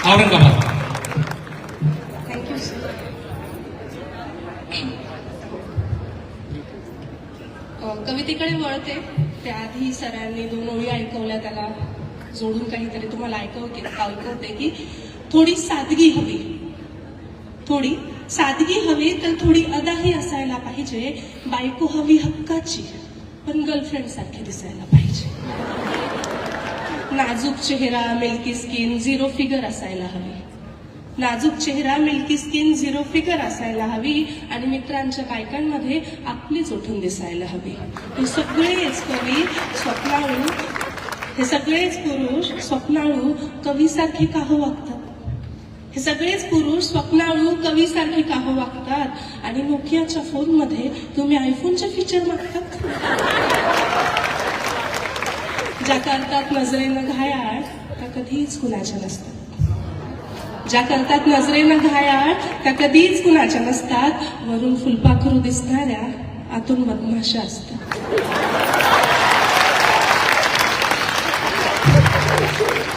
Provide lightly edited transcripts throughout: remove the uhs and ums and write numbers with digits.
Aurangabad. Thank you sir. कवितेकडे वळते त्याआधी सरांनी 2 ओळी ऐकवल्या, त्याला जोडून काहीतरी तुम्हाला ऐकवते की थोडी सादगी हवी, थोडी सादगी हवी, तर थोडी अदाही असायला पाहिजे. बायको हवी हक्काची, पण गर्लफ्रेंड सारखी दिसायला पाहिजे. नाजूक चेहरा, मिल्की स्किन, 0 फिगर असायला हवी. नाजूक चेहरा, मिल्की स्किन, 0 फिगर असायला हवी आणि मित्रांच्या बायकांमध्ये आपलीच उठून दिसायला हवी. हे सगळेच कवी स्वप्नाळू, हे सगळेच पुरुष स्वप्नाळू कवीसारखे का हो वागतात? हे सगळेच पुरुष स्वप्नाळू कवीसारखे का हो वागतात? आणि नोकियाच्या फोनमध्ये तुम्ही आयफोनचे फीचर मागतात. ज्या करतात नजरेनं घायाळ त्या कधीच कुणाच्या नसतात. ज्या करतात नजरेनं घायाळ त्या कधीच कुणाच्या नसतात. वरून फुलपाखरू दिसणाऱ्या आतून बदमाशा असतात.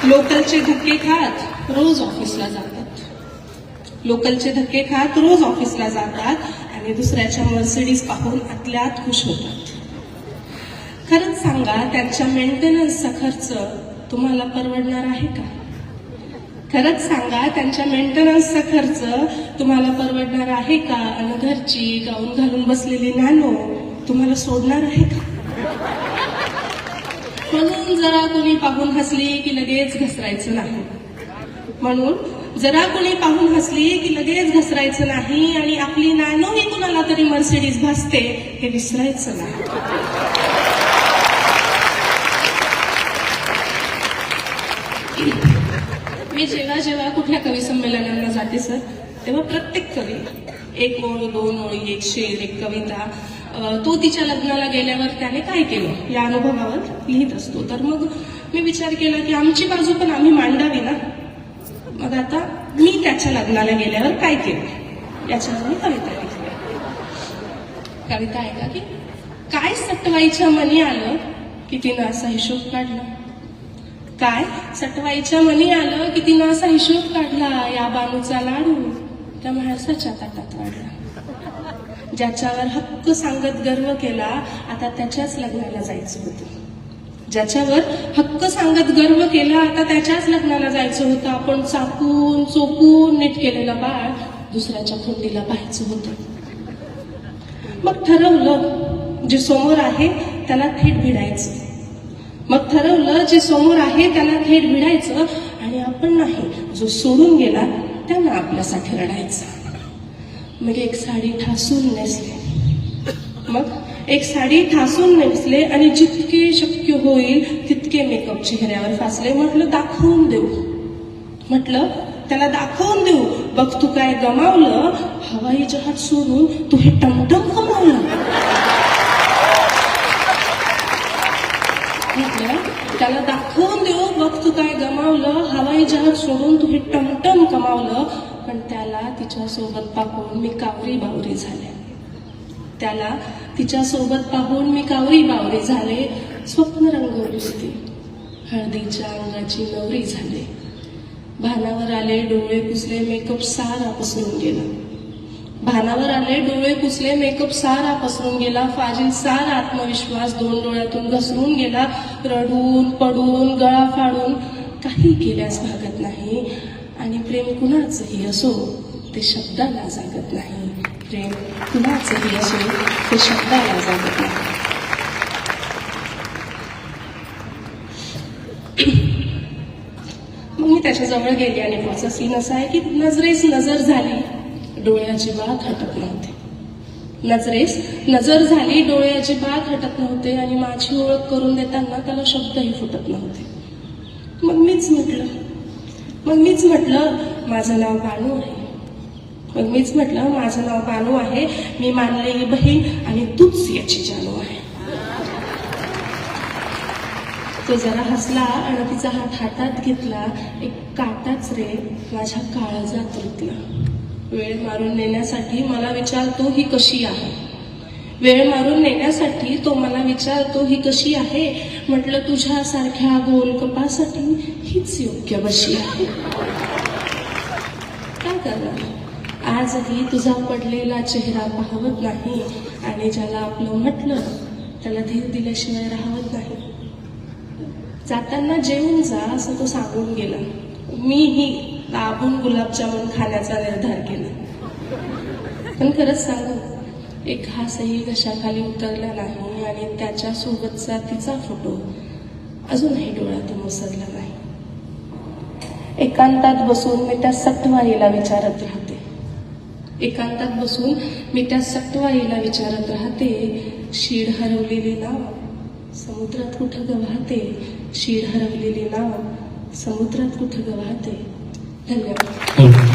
लोकलचे धक्के खात रोज ऑफिसला जातात. लोकलचे धक्के खात रोज ऑफिसला जातात आणि दुसऱ्याच्या मर्सिडीज पाहून आतल्यात खुश होतात. खरंच सांगा, त्यांच्या मेंटेनन्सचा खर्च तुम्हाला परवडणार आहे का? खरंच सांगा, त्यांच्या मेंटेनन्सचा खर्च तुम्हाला परवडणार आहे का? आणि घरची गाऊन घालून बसलेली नानो तुम्हाला सोडणार आहे का? म्हणून जरा कोणी पाहून हसली की लगेच घसरायचं नाही. म्हणून जरा कोणी पाहून हसली की लगेच घसरायचं नाही आणि आपली नानोही कुणाला तरी मर्सिडीज भासते हे विसरायचं नाही. मी जेव्हा जेव्हा कुठल्या कवी संमेलनांना जाते सर, तेव्हा प्रत्येक कवी 1 ओळ, 2 ओळी, 1 शेर, 1 कविता तो तिच्या लग्नाला गेल्यावर त्याने काय केलं या अनुभवावर लिहित असतो. तर मग मी विचार केला की आमची बाजू पण आम्ही मांडावी ना. मग आता मी त्याच्या लग्नाला गेल्यावर काय केलं याच्यावर मी कविता लिहिली. कविता ऐका की काय सटवाईच्या मनी आलं की तिनं असा हिशोब काढला. काय सटवाईच्या मनी आलं की तिनं असा हिशोब काढला. या बानूचा लाडू त्या माणसाच्या ताटात वाढला. ज्याच्यावर हक्क सांगत गर्व केला आता त्याच्याच लग्नाला जायचं होतं. ज्याच्यावर हक्क सांगत गर्व केला आता त्याच्याच लग्नाला जायचं होतं. आपण चापून चोपून नीट केलेलं बाळ दुसऱ्याच्या खोंडीला पाहायचं होतं. मग ठरवलं जे समोर आहे त्याला थेट भिडायचं. मग ठरवलं जे समोर आहे त्याला थेट भिडायचं आणि आपण नाही, जो सोडून गेला त्यांना आपल्यासाठी रडायचं. मग एक साडी ठासून नेसले. मग एक साडी ठासून नेसले आणि जितके शक्य होईल तितके मेकअप चेहऱ्यावर फासले. म्हटलं दाखवून देऊ, म्हटलं त्याला दाखवून देऊ. बघ तू काय गमावलं, हवाई जहाज सोडून तू हे टमटम कमावलं. म्हटलं त्याला दाखवून देऊ, बघ तू काय गमावलं, हवाई जहाज सोडून तू हे टमटम कमावलं. पण त्याला तिच्यासोबत पाहून मी कावरी बावरी झाले. त्याला तिच्यासोबत पाहून मी कावरी बावरी झाले. स्वप्न रंगवली होती, हळदीच्या अंगाची नवरी झाले. भानावर आले डोळे पुसले, मेकअप सारा पसरून गेला. भानावर आले डोळे पुसले, मेकअप सारा पसरून गेला. फाजील सारा आत्मविश्वास 2 डोळ्यातून घसरून गेला. रडून पडून गळा फाडून काही केल्यास भागत नाही. आणि प्रेम कुणाचंही असो ते शब्दाला जागत नाही. प्रेम कुणाचंही असो ते शब्दाला जागत नाही. मग मी त्याच्याजवळ गेली आणि पुढचा सीन असा आहे की नजरेस नजर झाली, डोळे अजिबात हटत नव्हते. नजरेस नजर झाली, डोळे अजिबात हटत नव्हते आणि माझी ओळख करून देताना त्याला शब्दही फुटत नव्हते. मग मीच म्हटलं माझं नाव बानू आहे. मग मीच म्हटलं माझं नाव बानू आहे, मी मानलेली बहीण आणि तूच याची जानू आहे. तो जरा हसला आणि तिचा हात हातात घेतला. एक काटाच रे माझ्या काळजात रुतला. वेळ मारून नेण्यासाठी मला विचारतो ही कशी आहे. वेळ मारून नेण्यासाठी तो मला विचारतो ही कशी आहे. म्हटलं तुझ्यासारख्या गोल कपासाठी हीच योग्य बशी आहे. करणार? आजही तुझा पडलेला चेहरा पाहवत नाही आणि ज्याला आपलं म्हटलं त्याला धीर दिल्याशिवाय राहवत नाही. जाताना जेवून जा असं तो सांगून गेला. मीही दाबून गुलाबजामुन खाण्याचा निर्धार केला. पण खरंच सांगू, एक घासही घशाखाली उतरला नाही आणि त्याच्यासोबतचा तिचा फोटो अजूनही डोळ्यातून ओसरला नाही. एकांतात बसून मी त्या सटवाईला विचारत राहते. एकांतात बसून मी त्या सटवाईला विचारत राहते, शीड हरवलेली नाव समुद्रात कुठं ग वाहते? शीड हरवलेली नाव समुद्रात कुठं ग वाहते? धन्यवाद.